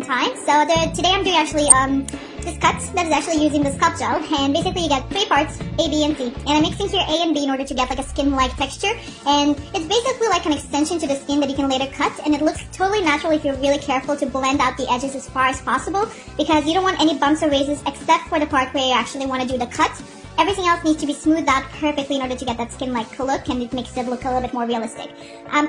time. Today I'm doing actually this cut that is actually using the Sculpt Gel, and basically you get three parts, A, B, and C, and I'm mixing here A and B in order to get like a skin-like texture, and it's basically like an extension to the skin that you can later cut, and it looks totally natural if you're really careful to blend out the edges as far as possible, because you don't want any bumps or raises except for the part where you actually want to do the cut. Everything else needs to be smoothed out perfectly in order to get that skin-like look, and it makes it look a little bit more realistic.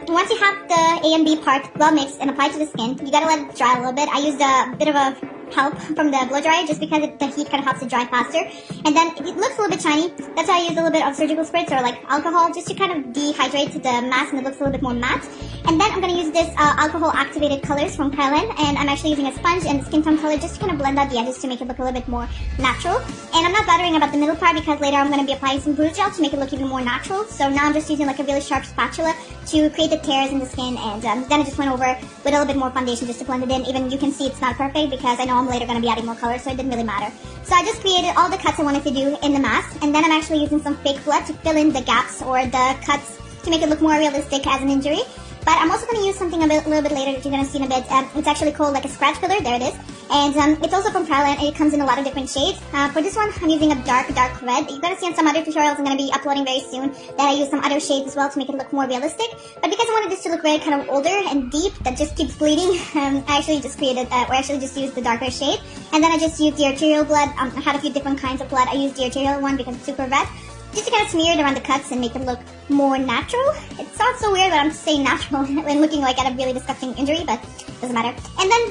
Once you have the A and B part well mixed and applied to the skin, you gotta let it dry a little bit. I used a bit of a help from the blow dryer just because the heat kind of helps it dry faster. And then it looks a little bit shiny. That's why I used a little bit of surgical spritz or like alcohol just to kind of dehydrate the mask, and it looks a little bit more matte. And then I'm going to use this alcohol activated colors from Kylan, and I'm actually using a sponge and skin tone color just to kind of blend out the edges to make it look a little bit more natural. And I'm not bothering about the middle part because later I'm going to be applying some bruise gel to make it look even more natural. So now I'm just using like a really sharp spatula to create the tears in the skin, and then I just went over with a little bit more foundation just to blend it in. Even you can see it's not perfect because I know I'm later going to be adding more color, so it didn't really matter. So I just created all the cuts I wanted to do in the mask, and then I'm actually using some fake blood to fill in the gaps or the cuts to make it look more realistic as an injury. But I'm also going to use something a little bit later that you're going to see in a bit. It's actually called like a scratch filler. There it is. And it's also from Kylan, and it comes in a lot of different shades. For this one, I'm using a dark red. You're going to see on some other tutorials I'm going to be uploading very soon that I use some other shades as well to make it look more realistic. But because I wanted this to look very kind of older and deep, that just keeps bleeding, I actually just used the darker shade. And then I just used the arterial blood. I had a few different kinds of blood. I used the arterial one because it's super red, just to kind of smear it around the cuts and make it look more natural. It sounds so weird, but I'm just saying natural when looking like at a really disgusting injury, but doesn't matter. And then,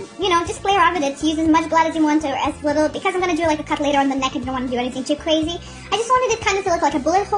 just play around with it. Use as much blood as you want or as little, because I'm going to do like a cut later on the neck. I don't want to do anything too crazy. I just wanted it kind of to look like a bullet hole.